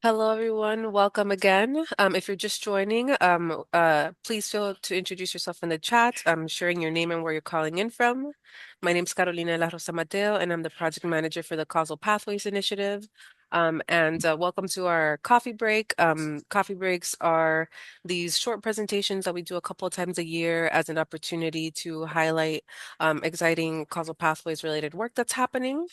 Hello, everyone. Welcome again. If you're just joining, please feel to introduce yourself in the chat, sharing your name and where you're calling in from. My name is Carolina La Rosa Mateo, and I'm the project manager for the Causal Pathways Initiative. And welcome to our coffee break. Coffee breaks are these short presentations that we do a couple of times a year as an opportunity to highlight exciting causal pathways related work that's happening.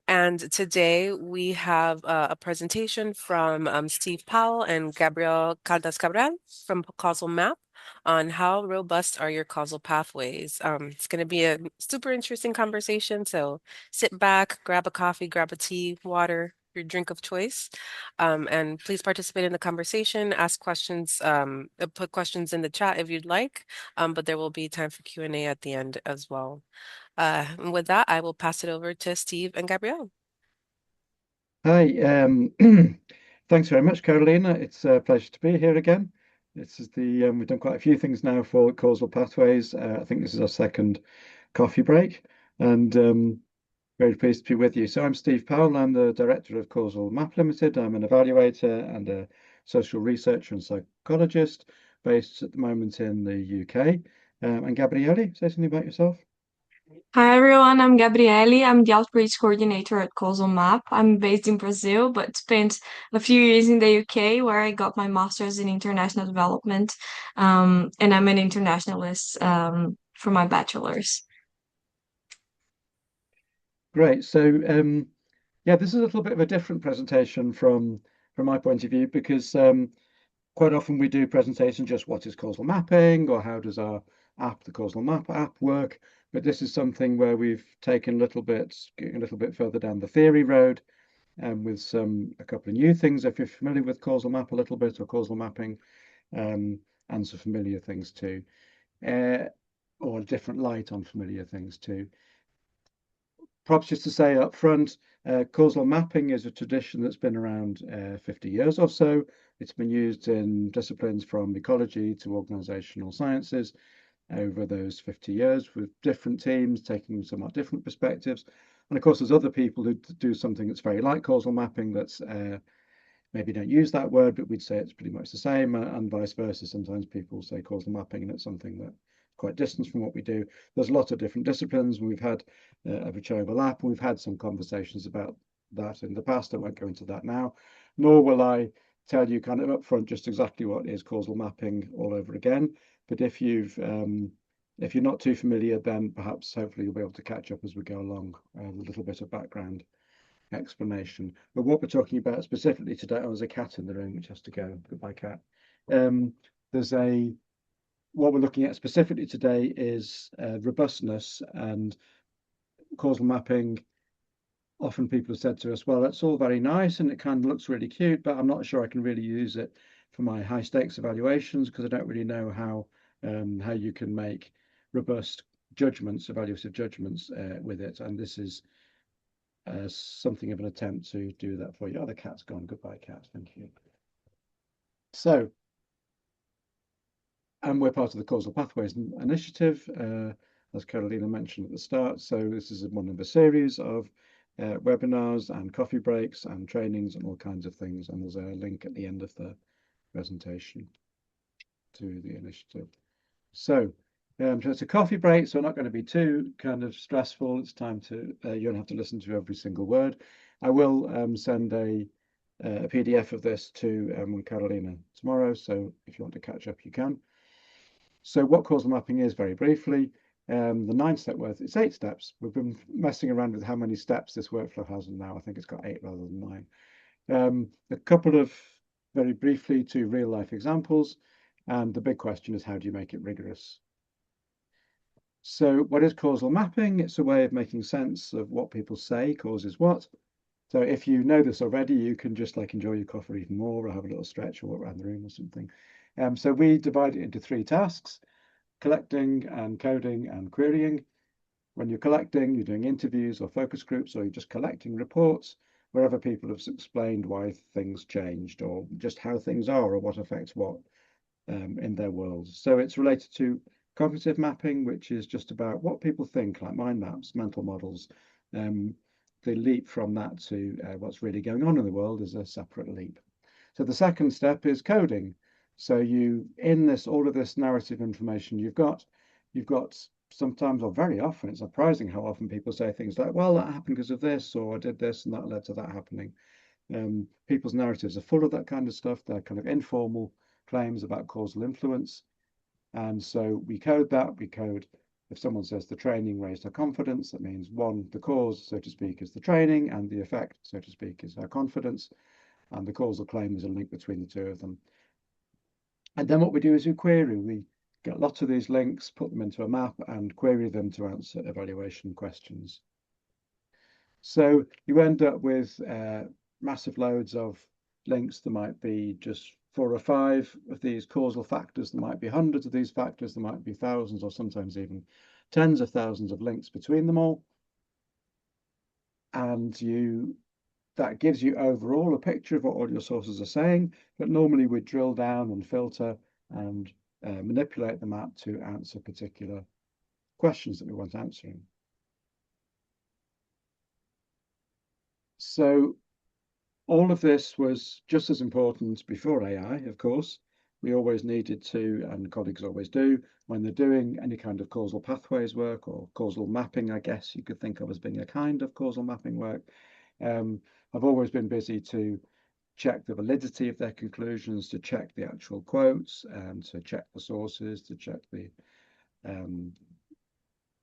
And today we have a presentation from Steve Powell and Gabriele Caldas from Causal Map on how robust are your causal pathways. It's going to be a super interesting conversation. So sit back, grab a coffee, grab a tea, water, your drink of choice, and please participate in the conversation. Ask questions, put questions in the chat if you'd like, but there will be time for Q&A at the end as well. And with that, I will pass it over to Steve and Gabrielle. Hi, thanks very much, Carolina. It's a pleasure to be here again. This is we've done quite a few things now for Causal Pathways. I think this is our second coffee break, and very pleased to be with you. So I'm Steve Powell. I'm the director of Causal Map Ltd. I'm an evaluator and a social researcher and psychologist based at the moment in the UK. And Gabriele, say something about yourself. Hi everyone, I'm Gabriele. I'm the outreach coordinator at Causal Map. I'm based in Brazil, but spent a few years in the UK where I got my master's in international development. And I'm an internationalist for my bachelor's. Great. So yeah, this is a little bit of a different presentation from my point of view because quite often we do presentation just what is causal mapping or how does our app, the Causal Map app, work. But this is something where we've taken a little bit further down the theory road with a couple of new things. If you're familiar with Causal Map a little bit or causal mapping, and some familiar things too, uh, or a different light on familiar things too. Perhaps just to say up front, causal mapping is a tradition that's been around 50 years or so. It's been used in disciplines from ecology to organizational sciences over those 50 years with different teams taking somewhat different perspectives. And of course, there's other people who do something that's very like causal mapping that's maybe don't use that word, but we'd say it's pretty much the same, and vice versa. Sometimes people say causal mapping, and it's something that quite distant from what we do. There's a lot of different disciplines, and we've had a rich overlap, and we've had some conversations about that in the past. I won't go into that now, nor will I tell you kind of upfront just exactly what is causal mapping all over again. But if you're not too familiar, then perhaps hopefully you'll be able to catch up as we go along with a little bit of background explanation. But what we're talking about specifically today, oh, there's a cat in the room which has to go. Goodbye, cat. There's a What we're looking at specifically today is robustness and causal mapping. Often people have said to us, well, that's all very nice and it kind of looks really cute, but I'm not sure I can really use it for my high stakes evaluations because I don't really know how you can make robust judgments, evaluative judgments with it. And this is something of an attempt to do that for you. Oh, the cat's gone. Goodbye, cat. Thank you. So, and we're part of the Causal Pathways Initiative, as Carolina mentioned at the start. So this is one of a series of webinars and coffee breaks and trainings and all kinds of things. And there's a link at the end of the presentation to the initiative. So it's a coffee break, so not going to be too kind of stressful. It's time to, you don't have to listen to every single word. I will send a PDF of this to Carolina tomorrow, so if you want to catch up, you can. So what causal mapping is, very briefly, the 9-step work, it's 8 steps. We've been messing around with how many steps this workflow has, and now I think it's got 8 rather than 9. A couple of, very briefly, 2 real-life examples, and the big question is how do you make it rigorous? So what is causal mapping? It's a way of making sense of what people say causes what. So if you know this already, you can just like enjoy your coffee even more or have a little stretch or walk around the room or something. So we divide it into 3 tasks: collecting and coding and querying. When you're collecting, you're doing interviews or focus groups, or you're just collecting reports wherever people have explained why things changed or just how things are or what affects what in their world. So it's related to cognitive mapping, which is just about what people think, like mind maps, mental models. The leap from that to what's really going on in the world is a separate leap. So the second step is coding. So you, in this, all of this narrative information you've got sometimes, or very often, it's surprising how often people say things like, well, that happened because of this, or I did this and that led to that happening. People's narratives are full of that kind of stuff. They're kind of informal claims about causal influence. And so we code that. We code, if someone says the training raised her confidence, that means one, the cause, so to speak, is the training, and the effect, so to speak, is her confidence. And the causal claim is a link between the two of them. And then what we do is we query. We get lots of these links, put them into a map, and query them to answer evaluation questions. So you end up with massive loads of links. There might be just 4 or 5 of these causal factors. There might be hundreds of these factors. There might be thousands or sometimes even tens of thousands of links between them all. And that gives you overall a picture of what all your sources are saying, but normally we drill down and filter and manipulate the map to answer particular questions that we want answering. So all of this was just as important before AI, of course. We always needed to, and colleagues always do, when they're doing any kind of causal pathways work or causal mapping, I guess you could think of as being a kind of causal mapping work. I've always been busy to check the validity of their conclusions, to check the actual quotes, and to check the sources, to check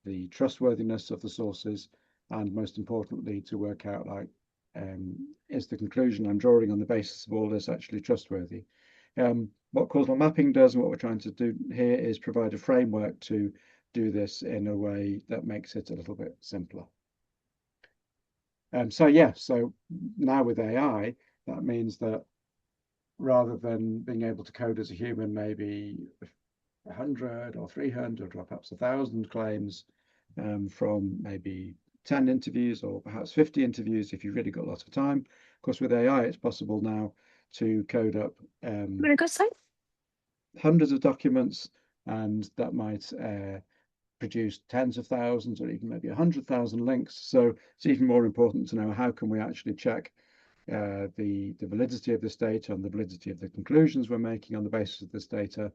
the trustworthiness of the sources, and most importantly, to work out, like, is the conclusion I'm drawing on the basis of all this actually trustworthy? What causal mapping does and what we're trying to do here is provide a framework to do this in a way that makes it a little bit simpler. So now with AI, that means that rather than being able to code as a human, maybe 100 or 300 or perhaps 1,000 claims from maybe 10 interviews or perhaps 50 interviews if you've really got lots of time. Of course, with AI, it's possible now to code up hundreds of documents, and that might produce tens of thousands or even maybe 100,000 links. So it's even more important to know how can we actually check the validity of this data and the validity of the conclusions we're making on the basis of this data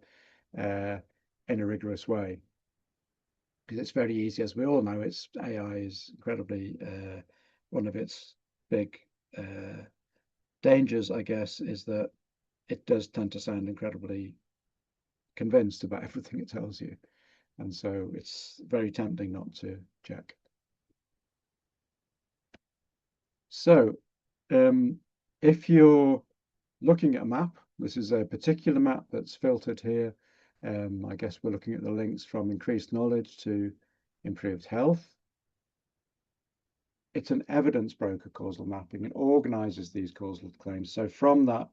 in a rigorous way. Because it's very easy, as we all know, AI is incredibly, one of its big dangers, I guess, is that it does tend to sound incredibly convinced about everything it tells you. And so it's very tempting not to check. So if you're looking at a map, this is a particular map that's filtered here. I guess we're looking at the links from increased knowledge to improved health. It's an evidence broker causal mapping. It organizes these causal claims. So from that,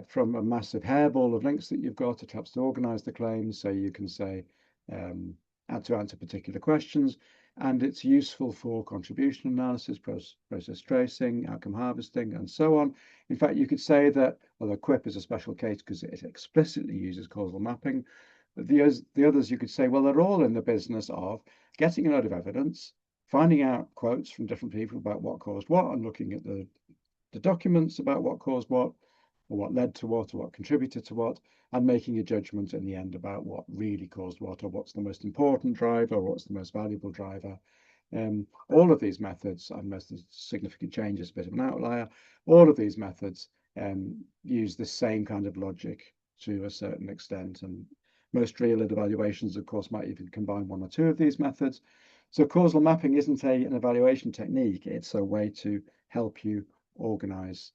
from a massive hairball of links that you've got, it helps to organize the claims. So you can say, to answer particular questions, and it's useful for contribution analysis, process tracing, outcome harvesting, and so on. In fact, you could say that, although QUIP is a special case because it explicitly uses causal mapping, but the others you could say, well, they're all in the business of getting a lot of evidence, finding out quotes from different people about what caused what, and looking at the documents about what caused what, or what led to what, or what contributed to what, and making a judgment in the end about what really caused what, or what's the most important driver, or what's the most valuable driver. All of these methods, unless there's significant changes, a bit of an outlier, all of these methods use the same kind of logic to a certain extent. And most real evaluations, of course, might even combine 1 or 2 of these methods. So causal mapping isn't an evaluation technique, it's a way to help you organize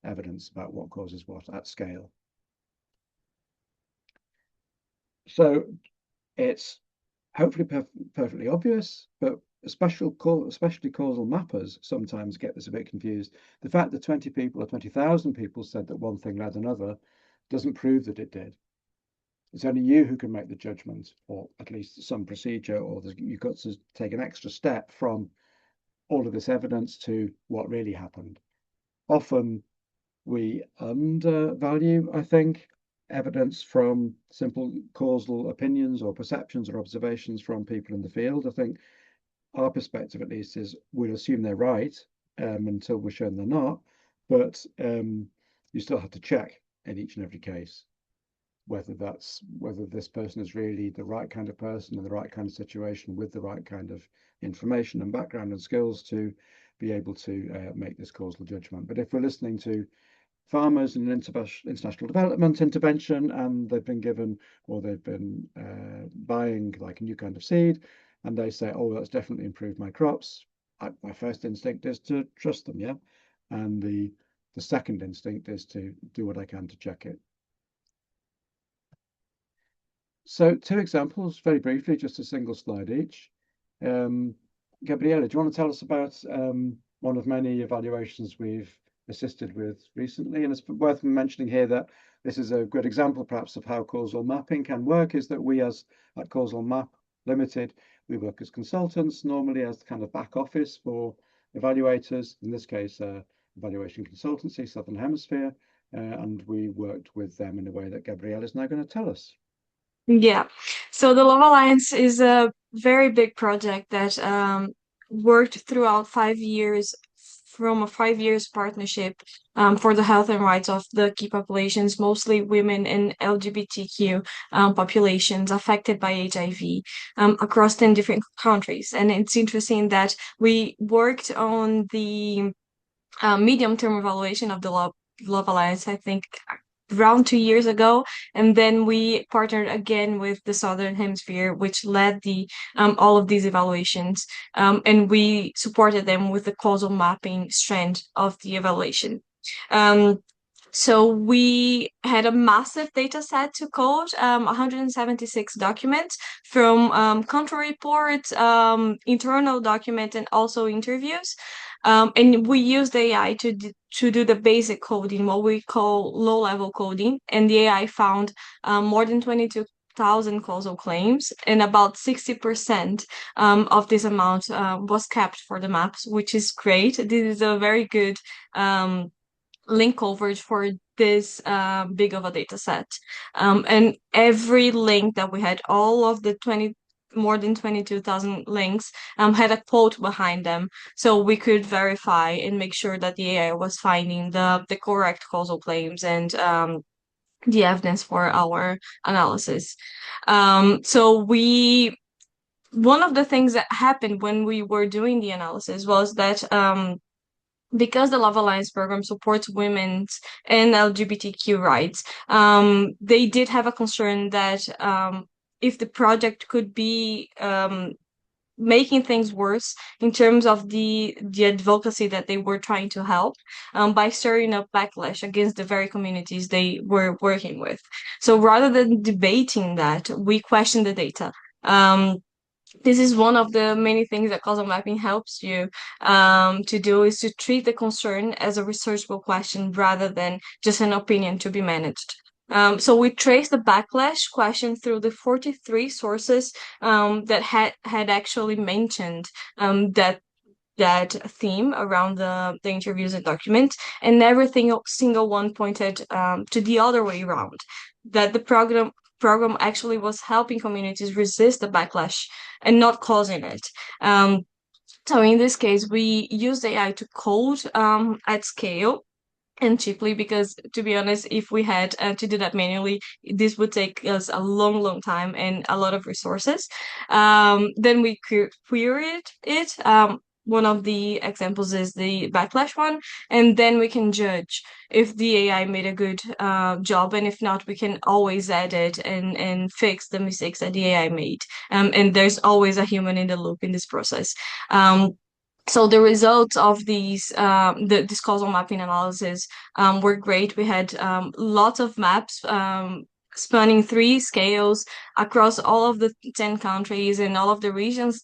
evidence about what causes what at scale. So it's hopefully perfectly obvious, but especially causal mappers sometimes get this a bit confused. The fact that 20 people or 20,000 people said that one thing led another doesn't prove that it did. It's only you who can make the judgment, or at least some procedure, or you've got to take an extra step from all of this evidence to what really happened. Often we undervalue, I think, evidence from simple causal opinions or perceptions or observations from people in the field. I think our perspective, at least, is we'll assume they're right until we're shown they're not. but you still have to check in each and every case whether this person is really the right kind of person in the right kind of situation with the right kind of information and background and skills to be able to make this causal judgment. But if we're listening to farmers in an international development intervention and they've been given or they've been buying like a new kind of seed and they say, oh, that's definitely improved my crops, my first instinct is to trust them, yeah? And the second instinct is to do what I can to check it. So 2 examples, very briefly, just a single slide each. Gabriele, do you want to tell us about one of many evaluations we've assisted with recently? And it's worth mentioning here that this is a good example, perhaps, of how causal mapping can work, is that we at Causal Map Limited, we work as consultants, normally as kind of back office for evaluators, in this case, evaluation consultancy, Southern Hemisphere, and we worked with them in a way that Gabriele is now going to tell us. Yeah. So the Love Alliance is a very big project that worked throughout 5 years from a 5 years partnership for the health and rights of the key populations, mostly women and LGBTQ populations affected by HIV across 10 different countries. And it's interesting that we worked on the medium-term evaluation of the Love Alliance, I think around 2 years ago, and then we partnered again with the Southern Hemisphere, which led the all of these evaluations, and we supported them with the causal mapping strand of the evaluation. So we had a massive data set to code, 176 documents from country reports, internal documents, and also interviews. And we used AI to do the basic coding, what we call low-level coding. And the AI found more than 22,000 causal claims, and about 60% of this amount was kept for the maps, which is great. This is a very good link coverage for this big of a data set. And every link that we had, all of the more than 22,000 links had a quote behind them, so we could verify and make sure that the AI was finding the correct causal claims and the evidence for our analysis. So one of the things that happened when we were doing the analysis was that because the Love Alliance program supports women's and LGBTQ rights, they did have a concern that if the project could be making things worse in terms of the advocacy that they were trying to help by stirring up backlash against the very communities they were working with. So rather than debating that, we questioned the data. This is one of the many things that causal mapping helps you to do, is to treat the concern as a researchable question rather than just an opinion to be managed. So we traced the backlash question through the 43 sources that had actually mentioned that theme around the interviews and documents, and every single one pointed to the other way around, that the program actually was helping communities resist the backlash and not causing it. So in this case, we used AI to code at scale and cheaply, because to be honest, if we had to do that manually, this would take us a long time and a lot of resources. Then we queried it. One of the examples is the backlash one, and then we can judge if the AI made a good job, and if not, we can always edit and fix the mistakes that the AI made. And there's always a human in the loop in this process. So the results of this causal mapping analysis were great. We had lots of maps spanning 3 scales across all of the 10 countries and all of the regions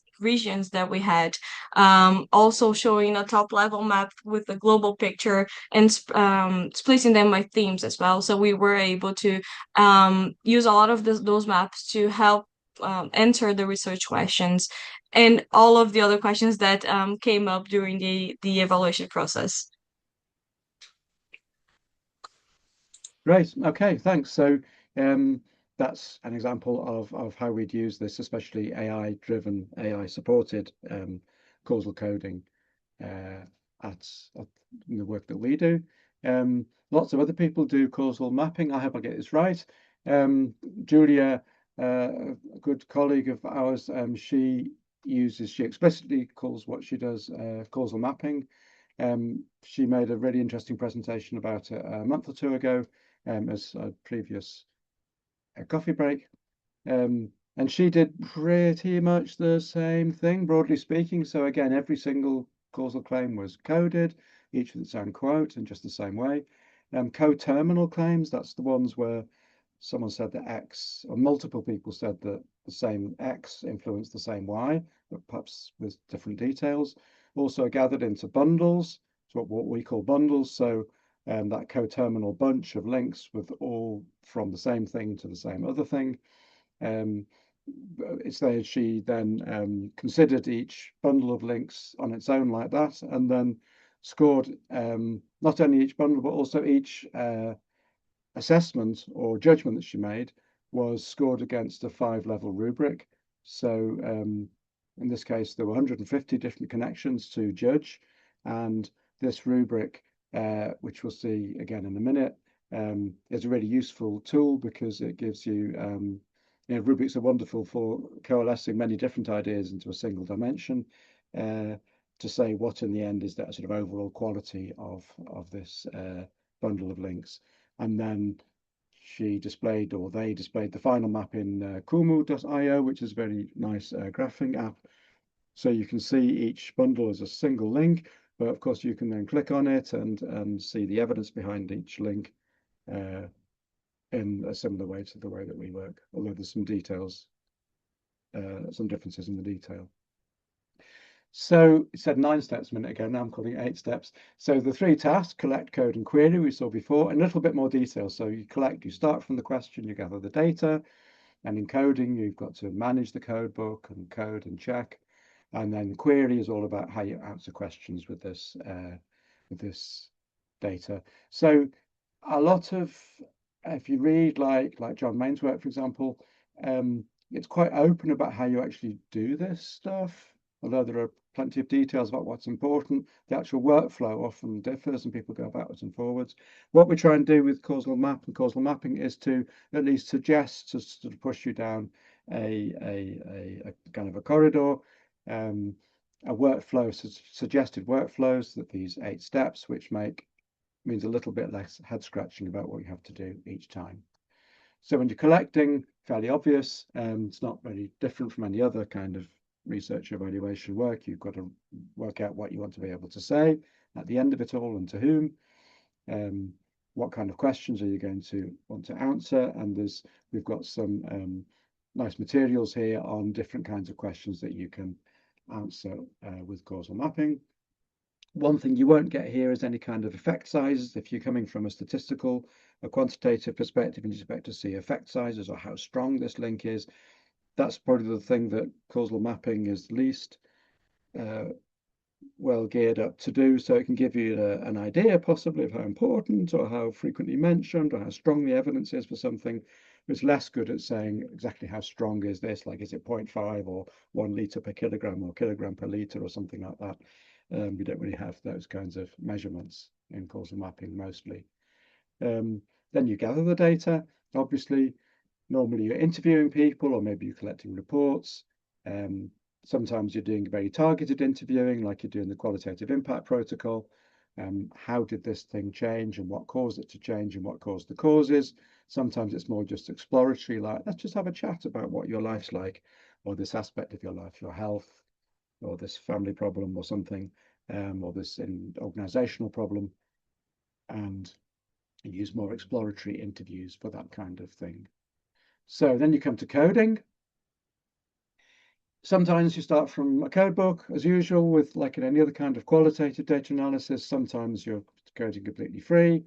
that we had, also showing a top level map with a global picture and splitting them by themes as well. So we were able to use a lot of those maps to help answer the research questions and all of the other questions that came up during the evaluation process. Great. Okay, thanks. So that's an example of how we'd use this, especially AI-driven, AI-supported causal coding at the work that we do. Lots of other people do causal mapping. I hope I get this right. Jewlya, a good colleague of ours, she explicitly calls what she does causal mapping. She made a really interesting presentation about it a month or two ago as a previous coffee break. And she did pretty much the same thing, broadly speaking. So again, every single causal claim was coded, each with its own quote, in just the same way. Co-terminal claims, that's the ones where someone said that X, or multiple people said that the same X influenced the same Y, but perhaps with different details. Also gathered into bundles, so what we call bundles. So that co-terminal bunch of links with all from the same thing to the same other thing. She then considered each bundle of links on its own like that, and then scored not only each bundle, but also each assessment or judgment that she made was scored against a 5-level rubric. So in this case, there were 150 different connections to judge, and this rubric, which we'll see again in a minute, is a really useful tool because it gives you, rubrics are wonderful for coalescing many different ideas into a single dimension to say what in the end is that sort of overall quality of this bundle of links. And then they displayed the final map in kumu.io, which is a very nice graphing app. So you can see each bundle as a single link, but of course you can then click on it and see the evidence behind each link in a similar way to the way that we work, although there's some details, some differences in the detail. So it said 9 steps a minute ago, now I'm calling it 8 steps. So the 3 tasks, collect, code, and query, we saw before, and a little bit more detail. So you collect, you start from the question, you gather the data, and in coding, you've got to manage the code book and code and check. And then query is all about how you answer questions with this data. So a lot of, if you read like John Main's work, for example, it's quite open about how you actually do this stuff, although there are plenty of details about what's important. The actual workflow often differs and people go backwards and forwards. What we try and do with causal map and causal mapping is to at least suggest, to sort of push you down a kind of a corridor, a workflow, suggested workflows, that these 8 steps, which means a little bit less head scratching about what you have to do each time. So when you're collecting, fairly obvious, it's not very different from any other kind of research evaluation work. You've got to work out what you want to be able to say at the end of it all and to whom. What kind of questions are you going to want to answer? And we've got some nice materials here on different kinds of questions that you can answer with causal mapping. One thing you won't get here is any kind of effect sizes. If you're coming from a quantitative perspective and you expect to see effect sizes or how strong this link is, that's probably the thing that causal mapping is least well geared up to do. So it can give you an idea possibly of how important or how frequently mentioned or how strong the evidence is for something. It's less good at saying exactly how strong is this, like is it 0.5 or 1 litre per kilogram or kilogram per litre or something like that. We don't really have those kinds of measurements in causal mapping mostly. Then you gather the data. Obviously, normally you're interviewing people or maybe you're collecting reports. Sometimes you're doing very targeted interviewing, like you're doing the qualitative impact protocol. How did this thing change and what caused it to change and what caused the causes? Sometimes it's more just exploratory, like let's just have a chat about what your life's like, or this aspect of your life, your health, or this family problem or something, or this organizational problem, and use more exploratory interviews for that kind of thing. So then you come to coding. Sometimes you start from a code book, as usual, with like in any other kind of qualitative data analysis. Sometimes you're coding completely free.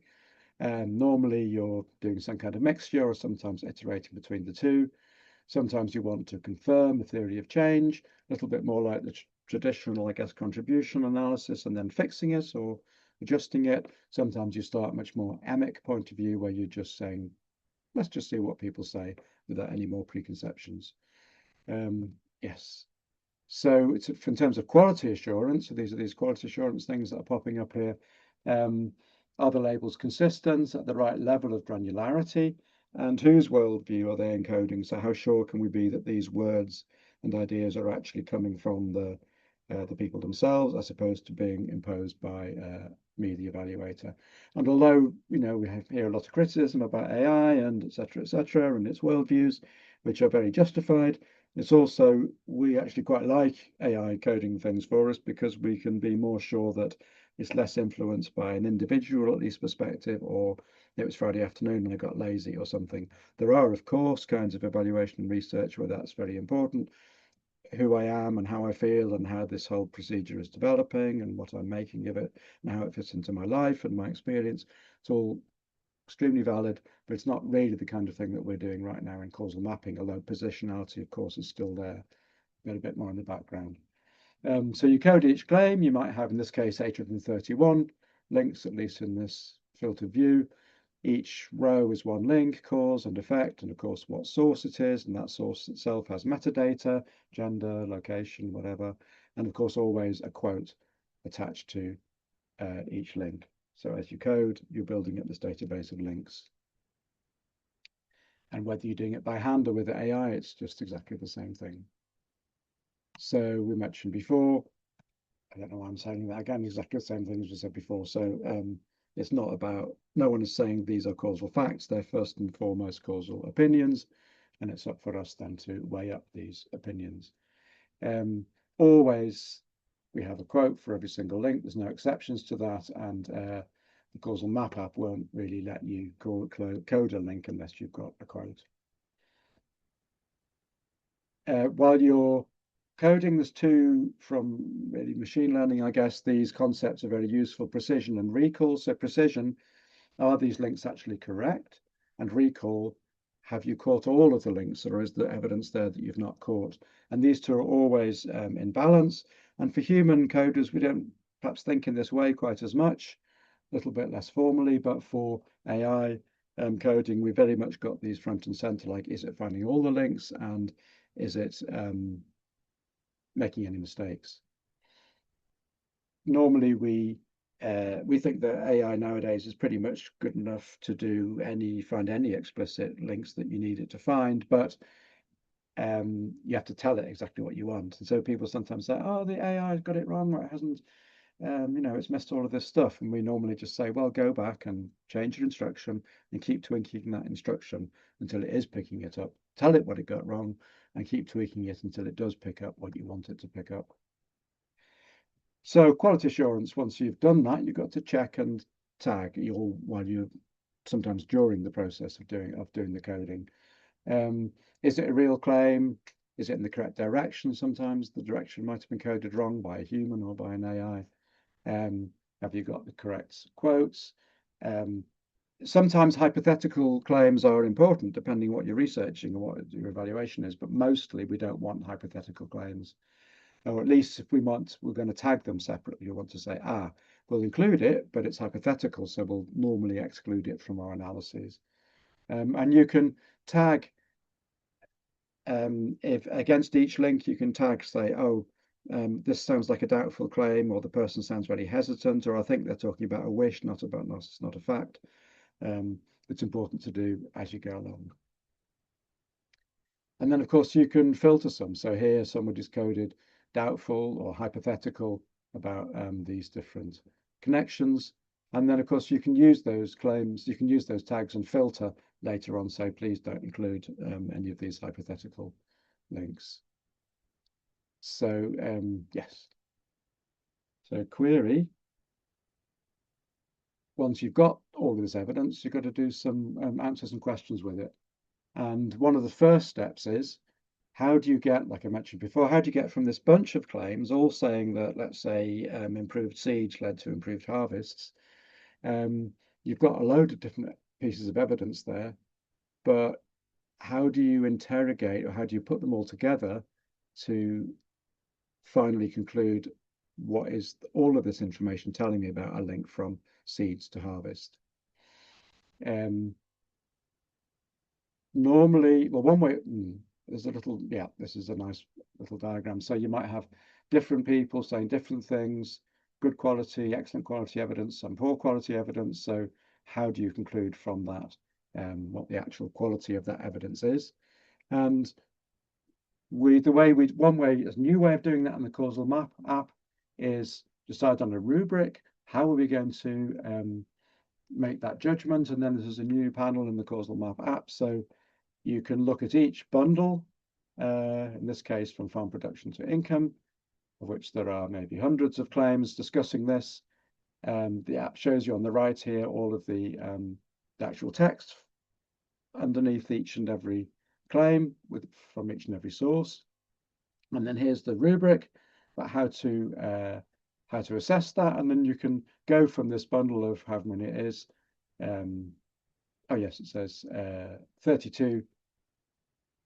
Normally you're doing some kind of mixture or sometimes iterating between the two. Sometimes you want to confirm a theory of change, a little bit more like the traditional, I guess, contribution analysis and then fixing it or adjusting it. Sometimes you start much more emic point of view where you're just saying, let's just see what people say without any more preconceptions. Yes. So it's in terms of quality assurance, so these are these quality assurance things that are popping up here. Are the labels consistent at the right level of granularity? And whose worldview are they encoding? So how sure can we be that these words and ideas are actually coming from the people themselves, as opposed to being imposed by me, the evaluator? And although we hear a lot of criticism about AI and et cetera, and its worldviews, which are very justified, it's also, we actually quite like AI coding things for us because we can be more sure that it's less influenced by an individual, at least perspective, or it was Friday afternoon and I got lazy or something. There are, of course, kinds of evaluation and research where that's very important, who I am and how I feel and how this whole procedure is developing and what I'm making of it and how it fits into my life and my experience. It's all extremely valid, but it's not really the kind of thing that we're doing right now in causal mapping, although positionality, of course, is still there, but a bit more in the background. So you code each claim. You might have, in this case, 831 links, at least in this filtered view. Each row is one link, cause and effect, and of course what source it is, and that source itself has metadata, gender, location, whatever, and of course always a quote attached to each link. So as you code, you're building up this database of links. And whether you're doing it by hand or with AI, it's just exactly the same thing. So we mentioned before, I don't know why I'm saying that again, exactly the same thing as we said before. So it's not about, no one is saying these are causal facts. They're first and foremost causal opinions. And it's up for us then to weigh up these opinions. Always, we have a quote for every single link. There's no exceptions to that. And the Causal Map app won't really let you code a link unless you've got a quote. While you're coding, there's two from really machine learning, I guess. These concepts are very useful: precision and recall. So precision, are these links actually correct? And recall, have you caught all of the links, or is there evidence there that you've not caught? And these two are always in balance. And for human coders, we don't perhaps think in this way quite as much, a little bit less formally, but for AI coding, we very much got these front and center, like, is it finding all the links, and is it making any mistakes? Normally, we think that AI nowadays is pretty much good enough to find any explicit links that you need it to find, but you have to tell it exactly what you want. And so people sometimes say, "Oh, the AI got it wrong, or it hasn't, it's missed all of this stuff." And we normally just say, "Well, go back and change your instruction and keep tweaking that instruction until it is picking it up. Tell it what it got wrong and keep tweaking it until it does pick up what you want it to pick up." So quality assurance, once you've done that, you've got to check and tag while you're sometimes during the process of doing the coding. Is it a real claim? Is it in the correct direction? Sometimes the direction might have been coded wrong by a human or by an AI. Have you got the correct quotes? Sometimes hypothetical claims are important, depending what you're researching or what your evaluation is, but mostly we don't want hypothetical claims. Or at least if we're going to tag them separately. You want to say, we'll include it, but it's hypothetical, so we'll normally exclude it from our analyses. And you can tag, if against each link, you can tag, say, this sounds like a doubtful claim, or the person sounds very hesitant, or I think they're talking about a wish, not a fact. It's important to do as you go along. And then, of course, you can filter some. So here, somebody's coded doubtful or hypothetical about these different connections. And then, of course, you can use those claims, you can use those tags and filter later on. So please don't include any of these hypothetical links. So, yes. So query, once you've got all of this evidence, you've got to do some answer some questions with it. And one of the first steps is, how do you get, like I mentioned before, how do you get from this bunch of claims all saying that, let's say, improved siege led to improved harvests? You've got a load of different pieces of evidence there, but how do you interrogate, or how do you put them all together to finally conclude what is all of this information telling me about a link from seeds to harvest? Normally, well, one way, there's a little, this is a nice little diagram. So you might have different people saying different things. good quality, excellent quality evidence, some poor quality evidence. So how do you conclude from that what the actual quality of that evidence is? And a new way of doing that in the Causal Map app is decide on a rubric. How are we going to make that judgment? And then there's a new panel in the Causal Map app. So you can look at each bundle, in this case from farm production to income, of which there are maybe hundreds of claims discussing this. The app shows you on the right here all of the actual text underneath each and every claim from each and every source. And then here's the rubric about how to assess that. And then you can go from this bundle of however many it is. Oh yes, it says 32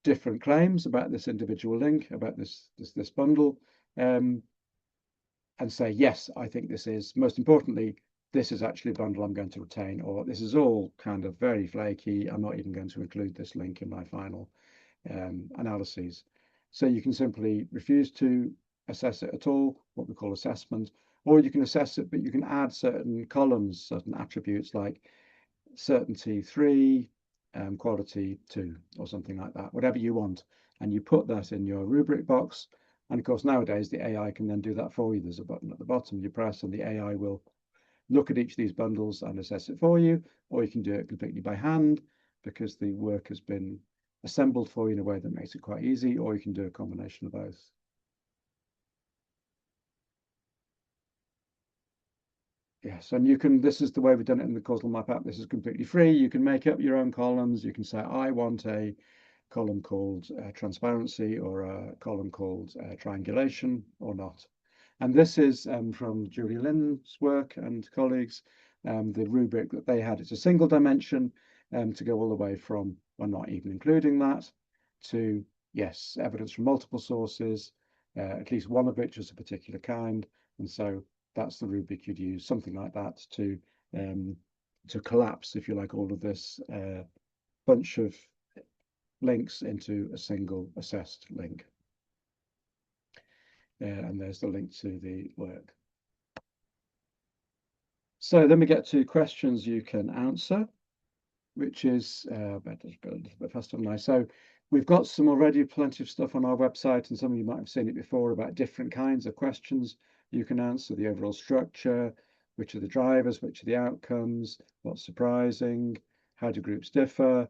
different claims about this individual link, about this bundle, and say, yes, I think this is, most importantly, this is actually a bundle I'm going to retain, or this is all kind of very flaky. I'm not even going to include this link in my final analyses. So you can simply refuse to assess it at all, what we call assessment, or you can assess it, but you can add certain columns, certain attributes like certainty 3, quality 2, or something like that, whatever you want. And you put that in your rubric box. And of course, nowadays, the AI can then do that for you. There's a button at the bottom you press, and the AI will look at each of these bundles and assess it for you, or you can do it completely by hand because the work has been assembled for you in a way that makes it quite easy, or you can do a combination of both. Yes, and you can, this is the way we've done it in the Causal Map app. This is completely free. You can make up your own columns. You can say, I want a column called transparency, or a column called triangulation, or not. And this is from Jewlya Lynn's work and colleagues, the rubric that they had. It's a single dimension to go all the way from, well, not even including that, to, yes, evidence from multiple sources, at least one of which is a particular kind. And so that's the rubric you'd use, something like that, to collapse, if you like, all of this bunch of links into a single assessed link. And there's the link to the work. So then we get to questions you can answer, which is better go a little bit faster than I. So we've got some already plenty of stuff on our website, and some of you might have seen it before, about different kinds of questions you can answer: the overall structure, which are the drivers, which are the outcomes, what's surprising, how do groups differ,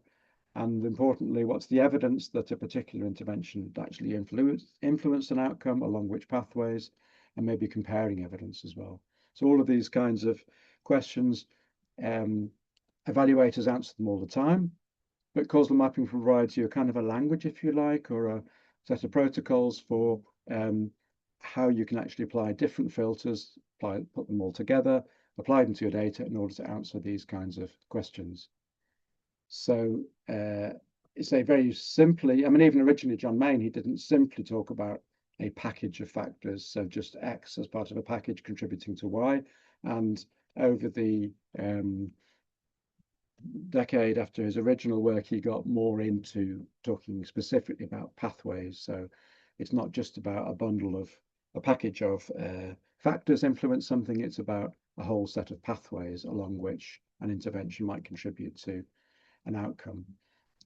and importantly, what's the evidence that a particular intervention actually influenced an outcome, along which pathways, and maybe comparing evidence as well. So all of these kinds of questions, evaluators answer them all the time, but causal mapping provides you a kind of a language, if you like, or a set of protocols for how you can actually apply different filters, put them all together, apply them to your data in order to answer these kinds of questions. So it's a very simply, I mean, even originally John Main, he didn't simply talk about a package of factors, so just X as part of a package contributing to Y. And over the decade after his original work, he got more into talking specifically about pathways. So it's not just about a package of factors influence something, it's about a whole set of pathways along which an intervention might contribute to an outcome.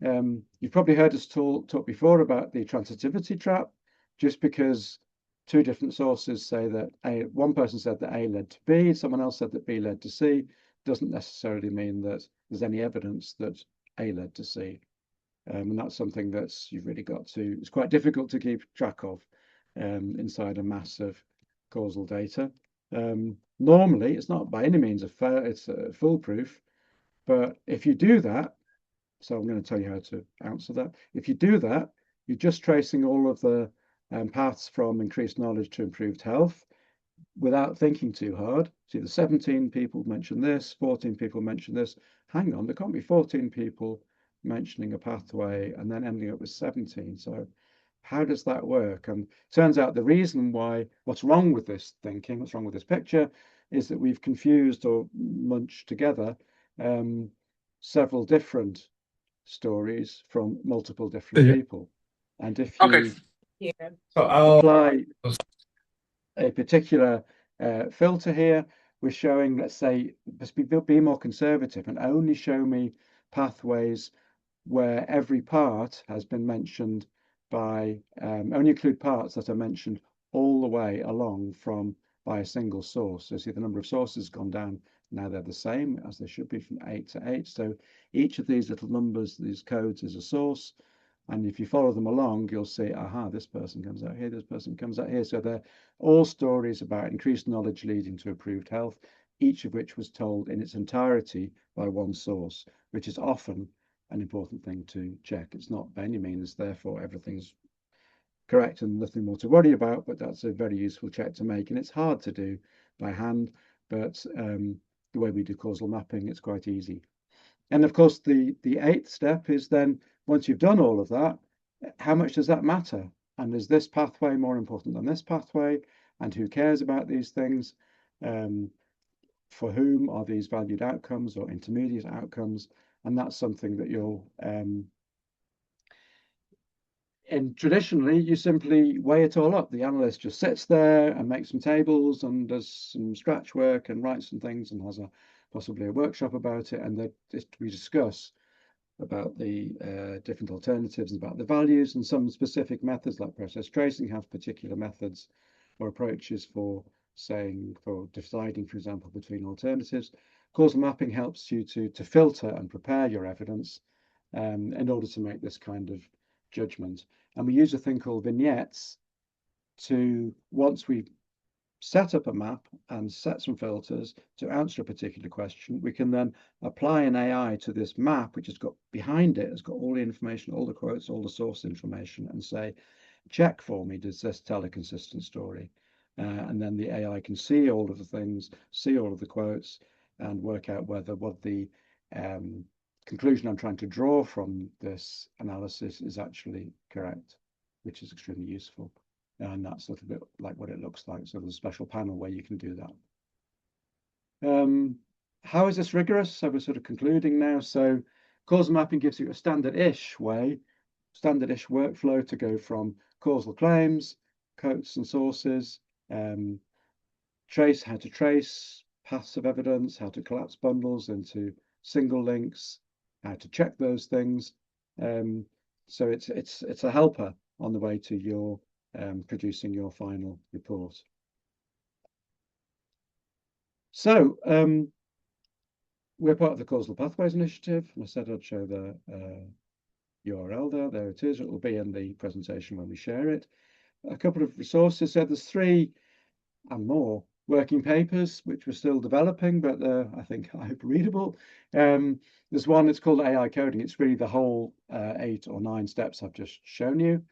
You've probably heard us talk before about the transitivity trap, just because two different sources say that one person said that A led to B, someone else said that B led to C, doesn't necessarily mean that there's any evidence that A led to C. And that's something that's you've really got to, it's quite difficult to keep track of inside a mass of causal data. Normally, it's not by any means it's foolproof, but if you do that, so I'm going to tell you how to answer that. If you do that, you're just tracing all of the paths from increased knowledge to improved health without thinking too hard. See, the 17 people mentioned this, 14 people mentioned this. Hang on, there can't be 14 people mentioning a pathway and then ending up with 17. So how does that work? And it turns out the reason why, what's wrong with this thinking, what's wrong with this picture, is that we've confused or munched together several different stories from multiple different people. And if you apply a particular filter here, we're showing, let's say, let's be more conservative and only show me pathways where every part has been mentioned by, only include parts that are mentioned all the way along by a single source. So see the number of sources has gone down. Now they're the same as they should be from 8 to 8. So each of these little numbers, these codes, is a source. And if you follow them along, you'll see, aha, this person comes out here, this person comes out here. So they're all stories about increased knowledge leading to improved health, each of which was told in its entirety by one source, which is often an important thing to check. It's not by any means, therefore, everything's correct and nothing more to worry about, but that's a very useful check to make. And it's hard to do by hand, but the way we do causal mapping, it's quite easy. And of course, the eighth step is then, once you've done all of that, how much does that matter? And is this pathway more important than this pathway? And who cares about these things? For whom are these valued outcomes or intermediate outcomes? And that's something that you'll, and traditionally, you simply weigh it all up. The analyst just sits there and makes some tables and does some scratch work and writes some things and has possibly a workshop about it. And we discuss about the different alternatives, about the values, and some specific methods like process tracing have particular methods or approaches for deciding, for example, between alternatives. Causal mapping helps you to filter and prepare your evidence in order to make this kind of judgment. And we use a thing called vignettes to, once we set up a map and set some filters to answer a particular question, we can then apply an AI to this map, which has got behind it, has got all the information, all the quotes, all the source information, and say, check for me, does this tell a consistent story? And then the AI can see all of the things, see all of the quotes, and work out what the conclusion I'm trying to draw from this analysis is actually correct, which is extremely useful. And that's a little bit like what it looks like. So there's a special panel where you can do that. How is this rigorous? So we're sort of concluding now. So causal mapping gives you a standard-ish workflow to go from causal claims, quotes and sources, how to trace paths of evidence, how to collapse bundles into single links, how to check those things. So it's a helper on the way to your producing your final report. So we're part of the Causal Pathways Initiative, and I said I'd show the URL there. There it is. It will be in the presentation when we share it. A couple of resources. So there's 3 and more working papers, which we're still developing, but I hope readable. There's one, it's called AI coding. It's really the whole 8 or 9 steps I've just shown you.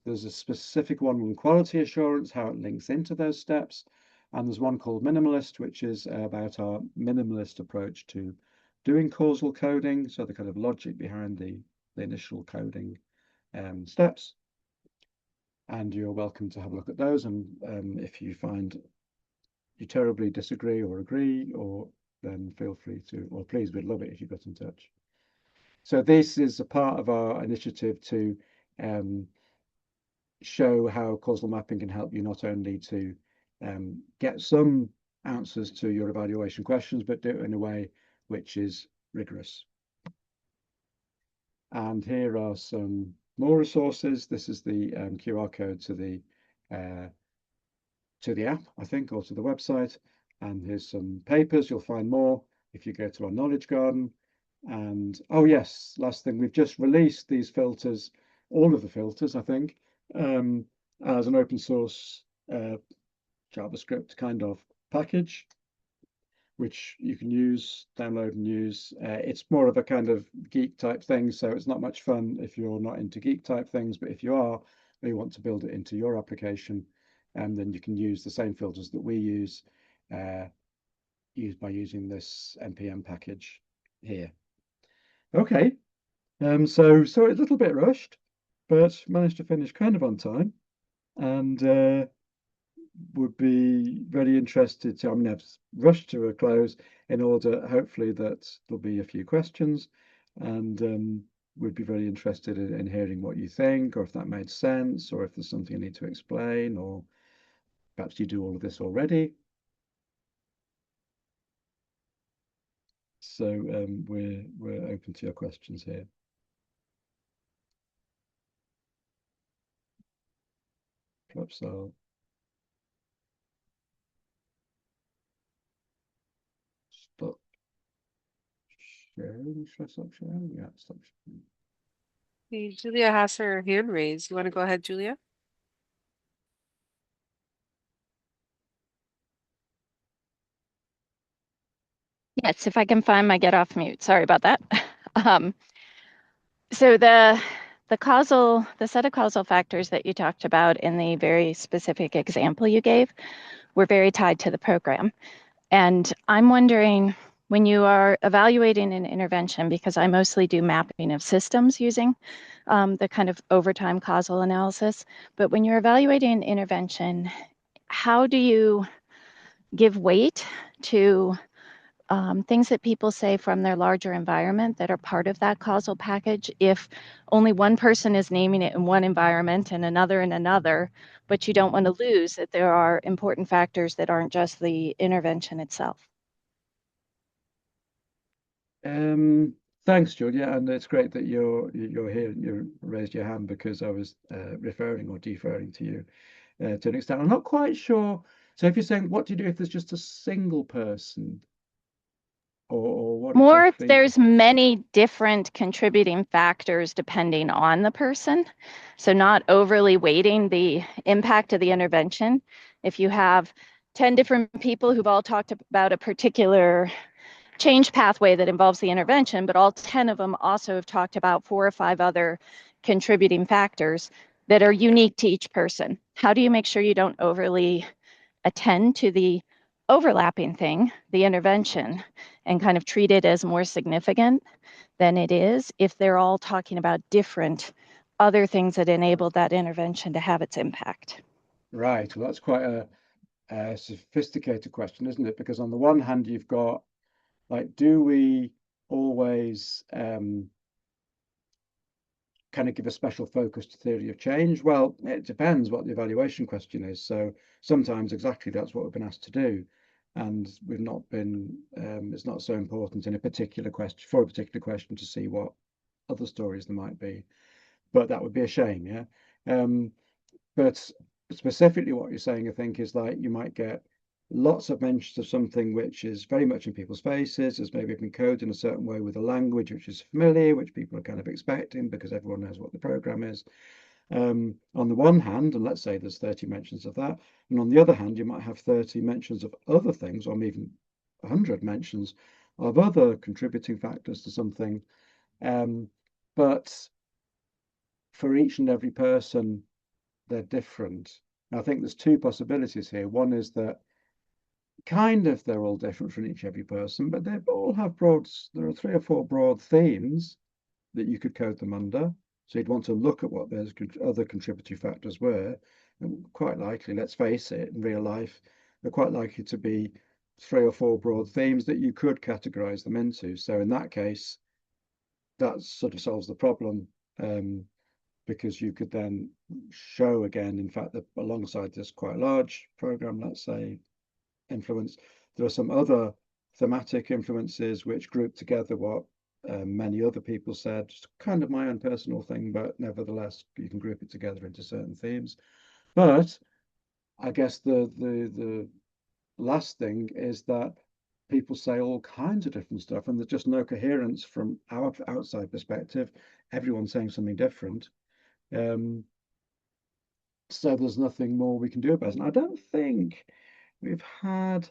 There's a specific one on quality assurance, how it links into those steps. And there's one called Minimalist, which is about our minimalist approach to doing causal coding. So the kind of logic behind the initial coding steps. And you're welcome to have a look at those. And if you find you terribly disagree or agree, then feel free to, or please, we'd love it if you got in touch. So this is a part of our initiative to show how causal mapping can help you not only to get some answers to your evaluation questions, but do it in a way which is rigorous. And here are some more resources. This is the QR code to the app, I think, or to the website. And here's some papers. You'll find more if you go to our Knowledge Garden. And oh yes, last thing, we've just released these filters, all of the filters, I think, as an open source JavaScript kind of package, which you can download and use. It's more of a kind of geek type thing, so it's not much fun if you're not into geek type things, but if you are, or you want to build it into your application, and then you can use the same filters that we use by using this npm package here. Okay, so a little bit rushed, but managed to finish kind of on time, and would be very interested to, I've rushed to a close in order, hopefully, that there'll be a few questions, and would be very interested in hearing what you think, or if that made sense, or if there's something I need to explain, or perhaps you do all of this already. So we're open to your questions here. So stop sharing. Should I stop sharing? Yeah, stop sharing. Hey, Jewlya has her hand raised. You want to go ahead, Jewlya? Yes, if I can find my get off mute. Sorry about that. So the set of causal factors that you talked about in the very specific example you gave were very tied to the program. And I'm wondering, when you are evaluating an intervention, because I mostly do mapping of systems using the kind of overtime causal analysis, but when you're evaluating an intervention, how do you give weight to things that people say from their larger environment that are part of that causal package if only one person is naming it in one environment and another in another, but you don't want to lose that there are important factors that aren't just the intervention itself? Thanks, Jewlya, and it's great that you're here. You raised your hand because I was referring or deferring to you to an extent. I'm not quite sure. So if you're saying, what do you do if there's just a single person, or what More if exactly? there's many different contributing factors depending on the person. So not overly weighting the impact of the intervention. If you have 10 different people who've all talked about a particular change pathway that involves the intervention, but all 10 of them also have talked about 4 or 5 other contributing factors that are unique to each person. How do you make sure you don't overly attend to the overlapping thing, the intervention, and kind of treat it as more significant than it is if they're all talking about different other things that enable that intervention to have its impact? Right. Well, that's quite a sophisticated question, isn't it? Because on the one hand, you've got, like, do we always kind of give a special focus to theory of change? Well, it depends what the evaluation question is. So sometimes exactly that's what we've been asked to do. And we've not been, it's not so important in a particular question, for a particular question, to see what other stories there might be. But that would be a shame, yeah? But specifically what you're saying, I think, is like you might get lots of mentions of something which is very much in people's faces, as maybe been coded in a certain way with a language which is familiar, which people are kind of expecting because everyone knows what the program is. On the one hand, and let's say there's 30 mentions of that, and on the other hand, you might have 30 mentions of other things, or even 100 mentions of other contributing factors to something. But for each and every person, they're different. I think there's two possibilities here. One is that kind of they're all different from each every person, but they all have there are 3 or 4 broad themes that you could code them under. So you'd want to look at what those other contributory factors were. And quite likely, let's face it, in real life, they're quite likely to be 3 or 4 broad themes that you could categorize them into. So in that case, that sort of solves the problem. Because you could then show again, in fact, that alongside this quite large program, let's say, influence, there are some other thematic influences which group together what many other people said. It's kind of my own personal thing, but nevertheless, you can group it together into certain themes. But I guess the last thing is that people say all kinds of different stuff, and there's just no coherence from our outside perspective. Everyone's saying something different. So there's nothing more we can do about it. And I don't think we've had,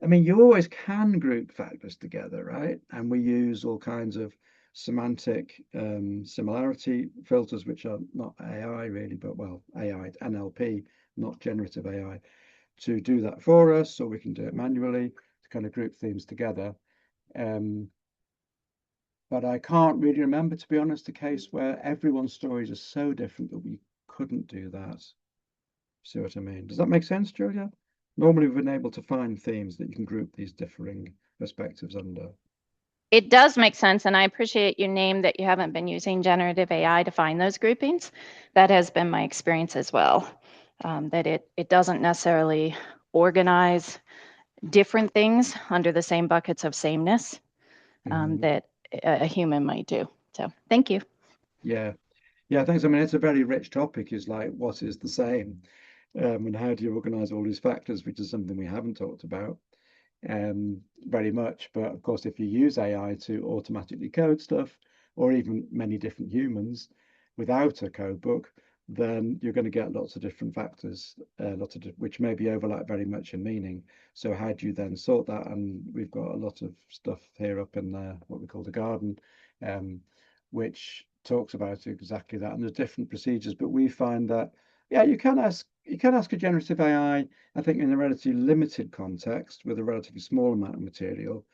I mean, you always can group factors together, right? And we use all kinds of semantic similarity filters, which are not AI really, but well, AI, NLP, not generative AI, to do that for us, or we can do it manually to kind of group themes together. But I can't really remember, to be honest, a case where everyone's stories are so different that we couldn't do that. See what I mean? Does that make sense, Jewlya? Normally, we've been able to find themes that you can group these differing perspectives under. It does make sense, and I appreciate you named that you haven't been using generative AI to find those groupings. That has been my experience as well, that it doesn't necessarily organize different things under the same buckets of sameness. that a human might do. So thank you. Yeah. Yeah, thanks. I mean, it's a very rich topic, is like, what is the same? And how do you organize all these factors, which is something we haven't talked about very much. But of course, if you use AI to automatically code stuff, or even many different humans without a code book, then you're going to get lots of different factors, which maybe overlap very much in meaning. So how do you then sort that? And we've got a lot of stuff here up in what we call the garden, which talks about exactly that. And there's different procedures, but we find that yeah, you can ask a generative AI, I think, in a relatively limited context with a relatively small amount of material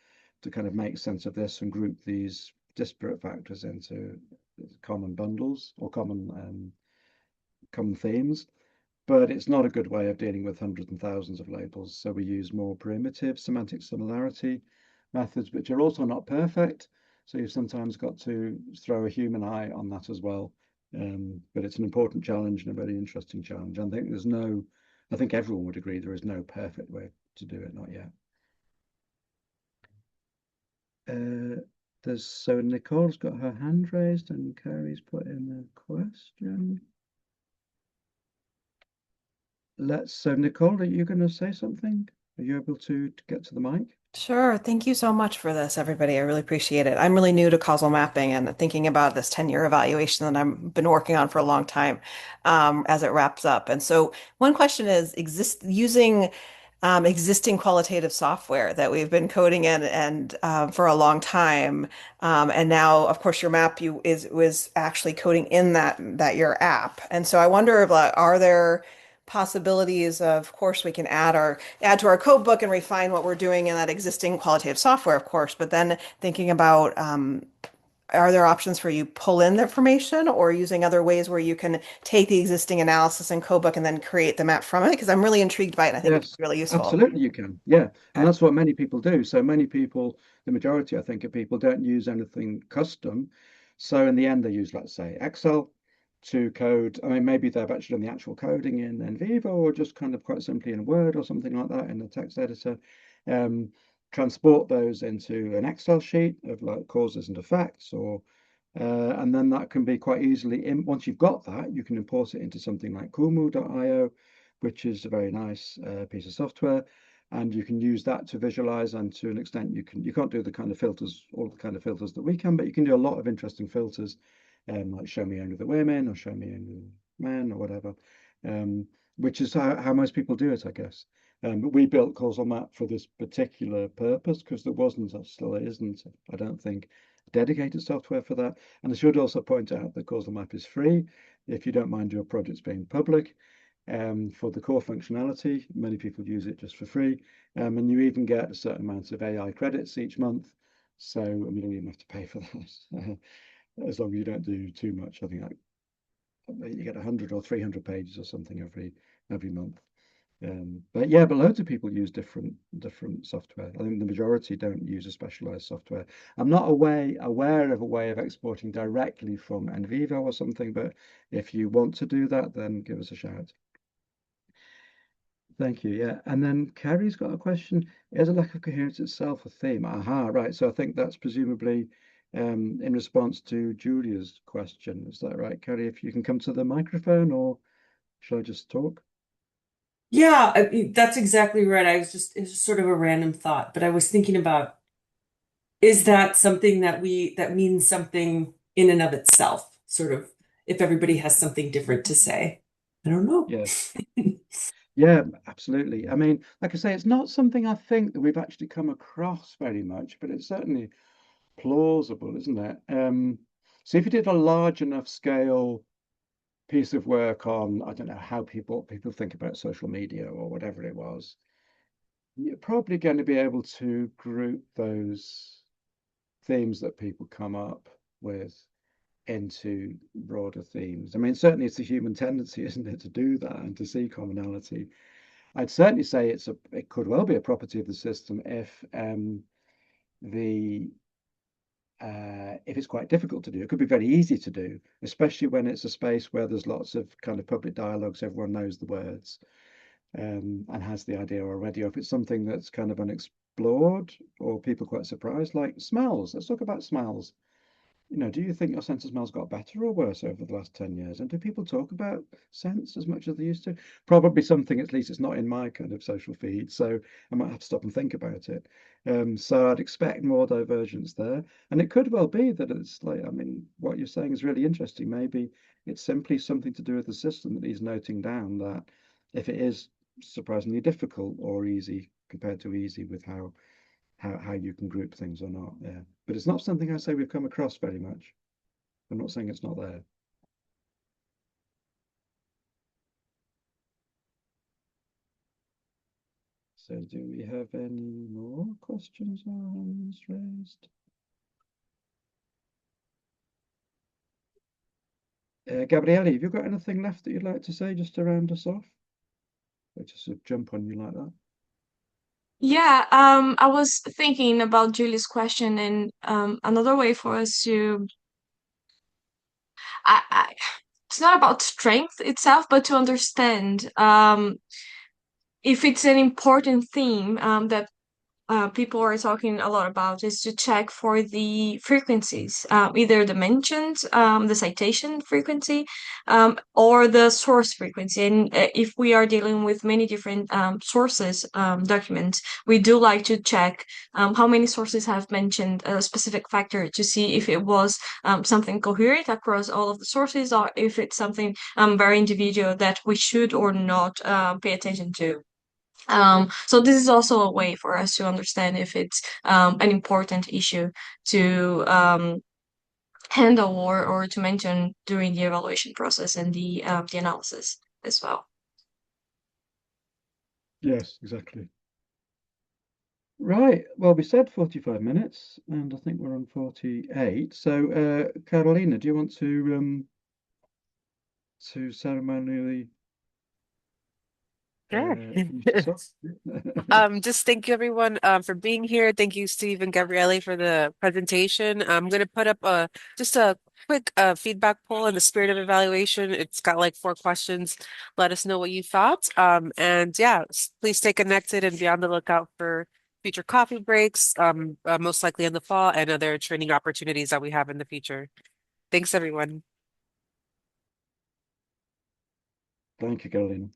to kind of make sense of this and group these disparate factors into common bundles or common themes. But it's not a good way of dealing with hundreds and thousands of labels. So we use more primitive semantic similarity methods, which are also not perfect. So you've sometimes got to throw a human eye on that as well. But it's an important challenge and a very interesting challenge. I think everyone would agree there is no perfect way to do it, not yet. So Nicole's got her hand raised and Carrie's put in a question. So Nicole, are you going to say something? Are you able to get to the mic? Sure. Thank you so much for this, everybody. I really appreciate it. I'm really new to causal mapping and thinking about this 10-year evaluation that I've been working on for a long time as it wraps up. And so one question is using existing qualitative software that we've been coding in and for a long time. And now, of course, your map was actually coding in that your app. And so I wonder if are there possibilities of course we can add to our code book and refine what we're doing in that existing qualitative software, of course, but then thinking about are there options for you pull in the information or using other ways where you can take the existing analysis and code book and then create the map from it? Because I'm really intrigued by it and I think it's really useful. Absolutely you can. Yeah. And that's what many people do. So many people, the majority, I think, of people don't use anything custom. So in the end, they use, let's say, Excel to code. I mean, maybe they've actually done the actual coding in NVivo or just kind of quite simply in Word or something like that in a text editor. Transport those into an Excel sheet of like causes and effects, and then that can be quite easily, once you've got that, you can import it into something like kumu.io, which is a very nice piece of software. And you can use that to visualize, and to an extent you can't do the kind of filters, all the kind of filters that we can, but you can do a lot of interesting filters, like show me only the women or show me only the men or whatever, which is how most people do it, I guess. But we built Causal Map for this particular purpose because there wasn't, or still isn't, I don't think, dedicated software for that. And I should also point out that Causal Map is free if you don't mind your projects being public. For the core functionality, many people use it just for free, and you even get a certain amount of AI credits each month. So you don't even have to pay for that, as long as you don't do too much. I think like you get 100 or 300 pages or something every month. But loads of people use different software. I think the majority don't use a specialized software. I'm not aware of a way of exporting directly from NVivo or something, but if you want to do that, then give us a shout. Thank you. Yeah, and then Carrie's got a question. Is a lack of coherence itself a theme? Aha, right. So I think that's presumably in response to Jewlya's question. Is that right, Carrie? If you can come to the microphone, or shall I just talk? Yeah, that's exactly right. It's just sort of a random thought, but I was thinking about, is that something that means something in and of itself, sort of, if everybody has something different to say. I don't know. Yes. Yeah, absolutely. I mean, like I say, it's not something I think that we've actually come across very much, but it's certainly plausible, isn't it? So if you did a large enough scale piece of work on, I don't know, how people think about social media or whatever it was, you're probably going to be able to group those themes that people come up with into broader themes. I mean, certainly it's a human tendency, isn't it, to do that and to see commonality. I'd certainly say it could well be a property of the system if it's quite difficult to do. It could be very easy to do, especially when it's a space where there's lots of kind of public dialogues, everyone knows the words and has the idea already. Or if it's something that's kind of explored or people quite surprised, like smells. Let's talk about smells. Do you think your sense of smell's got better or worse over the last 10 years? And do people talk about scents as much as they used to? Probably something, at least it's not in my kind of social feed, so I might have to stop and think about it. So I'd expect more divergence there. And it could well be that it's like, I mean, what you're saying is really interesting. Maybe it's simply something to do with the system that he's noting down that if it is surprisingly difficult or easy compared to easy with how you can group things or not. Yeah, but it's not something I say we've come across very much. I'm not saying it's not there. So do we have any more questions or hands raised? Gabriele, have you got anything left that you'd like to say just to round us off? I just sort of jump on you like that. Yeah, I was thinking about Julie's question, and another way for us to, I it's not about strength itself, but to understand if it's an important theme that people are talking a lot about is to check for the frequencies, either the mentioned, the citation frequency, or the source frequency. And if we are dealing with many different sources, documents, we do like to check how many sources have mentioned a specific factor to see if it was something coherent across all of the sources, or if it's something very individual that we should or not pay attention to. So this is also a way for us to understand if it's an important issue to handle or to mention during the evaluation process and the analysis as well. Yes, exactly. Right. Well, we said 45 minutes, and I think we're on 48. So, Carolina, do you want to ceremonially Sure. finish this off? Just thank you everyone for being here. Thank you, Steve and Gabriele, for the presentation. I'm going to put up just a quick feedback poll in the spirit of evaluation. It's got like 4 questions. Let us know what you thought. And yeah, please stay connected and be on the lookout for future coffee breaks, most likely in the fall, and other training opportunities that we have in the future. Thanks, everyone. Thank you, Carolina.